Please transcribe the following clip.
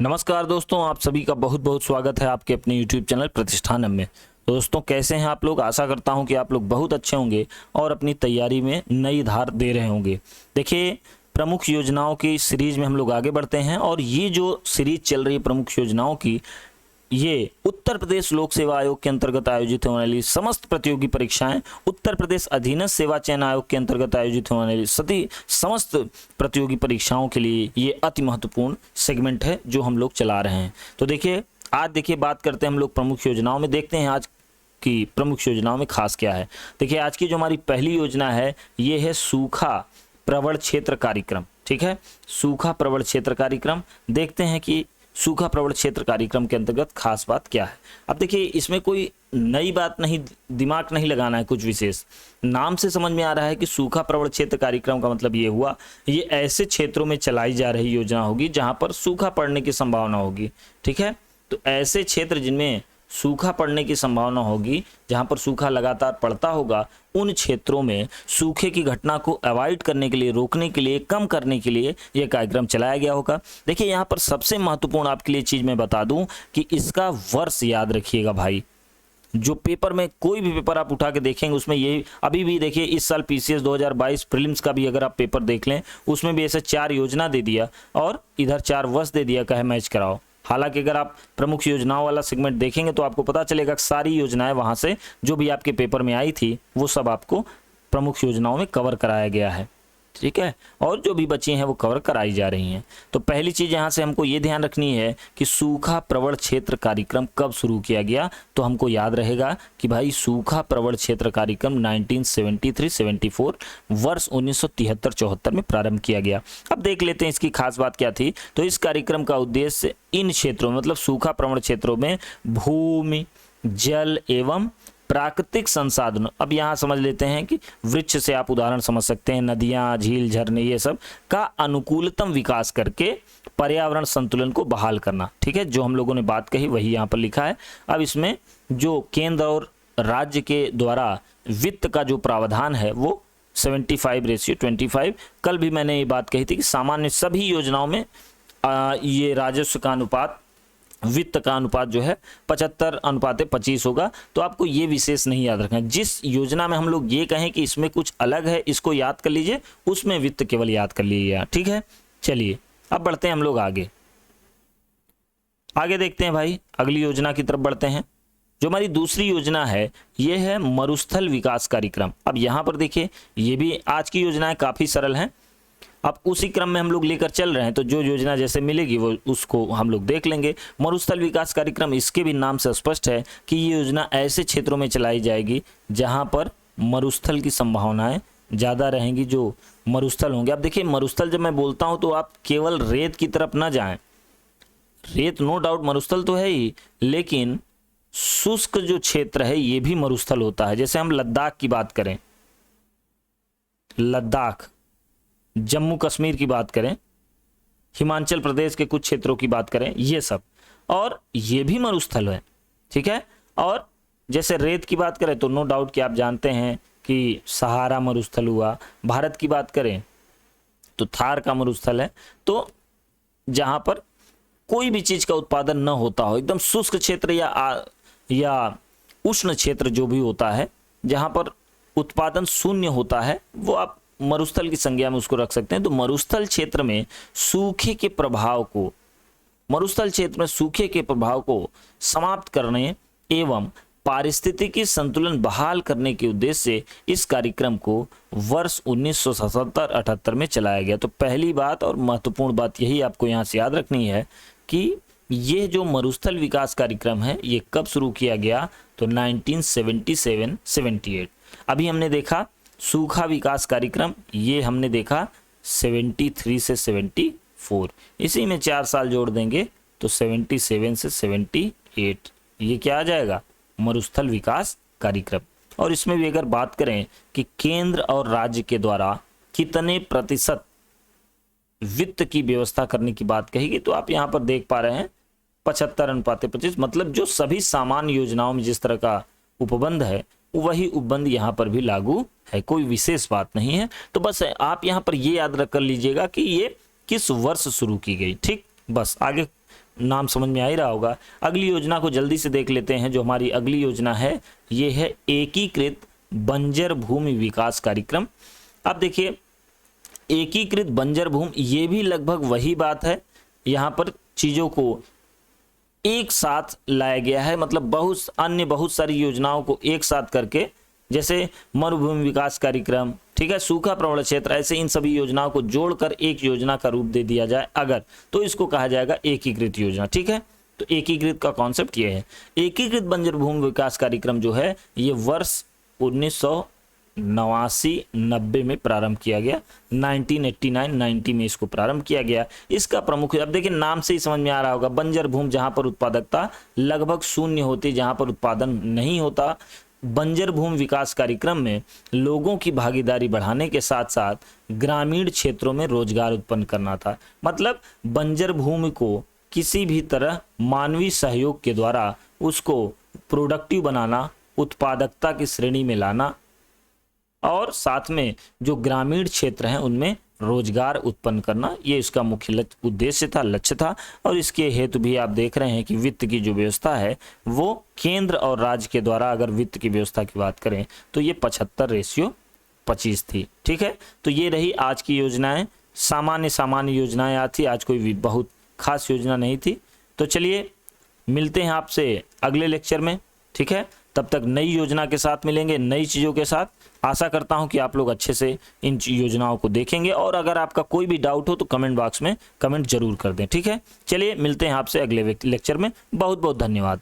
नमस्कार दोस्तों, आप सभी का बहुत बहुत स्वागत है आपके अपने YouTube चैनल प्रतिष्ठानम में। तो दोस्तों, कैसे हैं आप लोग? आशा करता हूं कि आप लोग बहुत अच्छे होंगे और अपनी तैयारी में नई धार दे रहे होंगे। देखिए, प्रमुख योजनाओं की सीरीज में हम लोग आगे बढ़ते हैं और ये जो सीरीज चल रही है प्रमुख योजनाओं की, ये उत्तर प्रदेश लोक सेवा आयोग के अंतर्गत आयोजित होने वाली समस्त प्रतियोगी परीक्षाएं, उत्तर प्रदेश अधीनस्थ सेवा चयन आयोग के अंतर्गत आयोजित होने वाली समस्त प्रतियोगी परीक्षाओं के लिए ये अति महत्वपूर्ण सेगमेंट है जो हम लोग चला रहे हैं। तो देखिए, आज देखिए बात करते हैं हम लोग प्रमुख योजनाओं में। देखते हैं आज की प्रमुख योजनाओं में खास क्या है। देखिए, आज की जो हमारी पहली योजना है ये है सूखा प्रवण क्षेत्र कार्यक्रम। ठीक है, सूखा प्रवण क्षेत्र कार्यक्रम। देखते हैं कि सूखा प्रवण क्षेत्र कार्यक्रम के अंतर्गत खास बात क्या है। अब देखिए, इसमें कोई नई बात नहीं, दिमाग नहीं लगाना है कुछ विशेष। नाम से समझ में आ रहा है कि सूखा प्रवण क्षेत्र कार्यक्रम का मतलब ये हुआ, ये ऐसे क्षेत्रों में चलाई जा रही योजना होगी जहां पर सूखा पड़ने की संभावना होगी। ठीक है, तो ऐसे क्षेत्र जिनमें सूखा पड़ने की संभावना होगी, जहां पर सूखा लगातार पड़ता होगा, उन क्षेत्रों में सूखे की घटना को अवॉइड करने के लिए, रोकने के लिए, कम करने के लिए यह कार्यक्रम चलाया गया होगा। देखिए, यहाँ पर सबसे महत्वपूर्ण आपके लिए चीज मैं बता दूं कि इसका वर्ष याद रखिएगा भाई। जो पेपर में कोई भी पेपर आप उठा के देखेंगे उसमें ये अभी भी देखिए, इस साल पीसीएस 2022 प्रीलिम्स का भी अगर आप पेपर देख लें, उसमें भी ऐसे 4 योजना दे दिया और इधर 4 वर्ष दे दिया, कहे मैच कराओ। हालांकि अगर आप प्रमुख योजनाओं वाला सेगमेंट देखेंगे तो आपको पता चलेगा कि सारी योजनाएं वहां से जो भी आपके पेपर में आई थी वो सब आपको प्रमुख योजनाओं में कवर कराया गया है। ठीक है, और जो भी बची हैं वो कवर कराई जा रही हैं। तो पहली चीज यहां से हमको ये ध्यान रखनी है कि सूखा प्रवण क्षेत्र कार्यक्रम कब शुरू किया गया। तो हमको याद रहेगा कि भाई सूखा प्रवण क्षेत्र कार्यक्रम 1973-74 वर्ष 1973-74 में प्रारंभ किया गया। अब देख लेते हैं इसकी खास बात क्या थी। तो इस कार्यक्रम का उद्देश्य इन क्षेत्रों में, मतलब सूखा प्रवण क्षेत्रों में भूमि, जल एवं प्राकृतिक संसाधन, अब यहाँ समझ लेते हैं कि वृक्ष से आप उदाहरण समझ सकते हैं, नदियाँ, झील, झरने, ये सब का अनुकूलतम विकास करके पर्यावरण संतुलन को बहाल करना। ठीक है, जो हम लोगों ने बात कही वही यहाँ पर लिखा है। अब इसमें जो केंद्र और राज्य के द्वारा वित्त का जो प्रावधान है वो 75:25। कल भी मैंने ये बात कही थी कि सामान्य सभी योजनाओं में ये राजस्व का अनुपात, वित्त का अनुपात जो है 75:25 होगा। तो आपको ये विशेष नहीं याद रखना। जिस योजना में हम लोग ये कहें कि इसमें कुछ अलग है, इसको याद कर लीजिए, उसमें वित्त केवल याद कर लीजिए। ठीक है, चलिए अब बढ़ते हैं हम लोग आगे देखते हैं भाई, अगली योजना की तरफ बढ़ते हैं। जो हमारी दूसरी योजना है ये है मरुस्थल विकास कार्यक्रम। अब यहाँ पर देखिए, ये भी आज की योजनाएं काफी सरल हैं। अब उसी क्रम में हम लोग लेकर चल रहे हैं, तो जो योजना जैसे मिलेगी वो उसको हम लोग देख लेंगे। मरुस्थल विकास कार्यक्रम, इसके भी नाम से स्पष्ट है कि ये योजना ऐसे क्षेत्रों में चलाई जाएगी जहां पर मरुस्थल की संभावनाएं ज़्यादा रहेंगी, जो मरुस्थल होंगे। अब देखिए, मरुस्थल जब मैं बोलता हूं तो आप केवल रेत की तरफ ना जाएं। रेत नो डाउट मरुस्थल तो है ही, लेकिन शुष्क जो क्षेत्र है ये भी मरुस्थल होता है। जैसे हम लद्दाख की बात करें, लद्दाख, जम्मू कश्मीर की बात करें, हिमाचल प्रदेश के कुछ क्षेत्रों की बात करें, ये सब, और ये भी मरुस्थल है। ठीक है, और जैसे रेत की बात करें तो नो डाउट कि आप जानते हैं कि सहारा मरुस्थल हुआ। भारत की बात करें तो थार का मरुस्थल है। तो जहां पर कोई भी चीज का उत्पादन न होता हो, एकदम शुष्क क्षेत्र या उष्ण क्षेत्र जो भी होता है, जहां पर उत्पादन शून्य होता है, वो आप मरुस्थल की संज्ञा में उसको रख सकते हैं। तो मरुस्थल क्षेत्र में सूखे के प्रभाव को, मरुस्थल क्षेत्र में सूखे के प्रभाव को समाप्त करने एवं पारिस्थितिकी संतुलन बहाल करने के उद्देश्य से इस कार्यक्रम को वर्ष 1977-78 में चलाया गया। तो पहली बात और महत्वपूर्ण बात यही आपको यहाँ से याद रखनी है कि ये जो मरुस्थल विकास कार्यक्रम है ये कब शुरू किया गया, तो 1977-78। अभी हमने देखा सूखा विकास कार्यक्रम, ये हमने देखा 73 से 74, इसी में 4 साल जोड़ देंगे तो 77 से 78, ये क्या आ जाएगा, मरुस्थल विकास कार्यक्रम। और इसमें भी अगर बात करें कि केंद्र और राज्य के द्वारा कितने प्रतिशत वित्त की व्यवस्था करने की बात कहेगी, तो आप यहाँ पर देख पा रहे हैं 75:25, मतलब जो सभी सामान्य योजनाओं में जिस तरह का उपबंध है वही उपबंध यहाँ पर भी लागू है, कोई विशेष बात नहीं है। तो बस आप यहाँ पर ये याद रख कर लीजिएगा कि ये किस वर्ष शुरू की गई। ठीक, बस आगे नाम समझ में आ ही रहा होगा। अगली योजना को जल्दी से देख लेते हैं। जो हमारी अगली योजना है ये है एकीकृत बंजर भूमि विकास कार्यक्रम। अब देखिए एकीकृत बंजर भूमि, ये भी लगभग वही बात है। यहाँ पर चीज़ों को एक साथ लाया गया है, मतलब बहुत सारी योजनाओं को एक साथ करके, जैसे मरुभूमि विकास कार्यक्रम, ठीक है, सूखा प्रवण क्षेत्र, ऐसे इन सभी योजनाओं को जोड़कर एक योजना का रूप दे दिया जाए अगर, तो इसको कहा जाएगा एकीकृत योजना। ठीक है, तो एकीकृत का कॉन्सेप्ट ये है। एकीकृत बंजर भूमि विकास कार्यक्रम जो है ये वर्ष 1989-90 में प्रारंभ किया गया। 1989-90 में इसको प्रारंभ किया गया। इसका प्रमुख, अब देखिए नाम से ही समझ में आ रहा होगा, बंजर भूमि जहां पर उत्पादकता लगभग शून्य होती, जहां पर उत्पादन नहीं होता। बंजर भूमि विकास कार्यक्रम में लोगों की भागीदारी बढ़ाने के साथ साथ ग्रामीण क्षेत्रों में रोजगार उत्पन्न करना था। मतलब बंजर भूमि को किसी भी तरह मानवीय सहयोग के द्वारा उसको प्रोडक्टिव बनाना, उत्पादकता की श्रेणी में लाना और साथ में जो ग्रामीण क्षेत्र हैं उनमें रोजगार उत्पन्न करना, ये इसका मुख्य उद्देश्य था, लक्ष्य था। और इसके हेतु भी आप देख रहे हैं कि वित्त की जो व्यवस्था है वो केंद्र और राज्य के द्वारा, अगर वित्त की व्यवस्था की बात करें तो ये 75:25 थी। ठीक है, तो ये रही आज की योजनाएं। सामान्य योजनाएं आज थी, आज कोई भी बहुत खास योजना नहीं थी। तो चलिए मिलते हैं आपसे अगले लेक्चर में। ठीक है, तब तक नई योजना के साथ मिलेंगे, नई चीज़ों के साथ। आशा करता हूं कि आप लोग अच्छे से इन योजनाओं को देखेंगे और अगर आपका कोई भी डाउट हो तो कमेंट बॉक्स में कमेंट जरूर कर दें। ठीक है, चलिए मिलते हैं आपसे अगले लेक्चर में। बहुत बहुत धन्यवाद।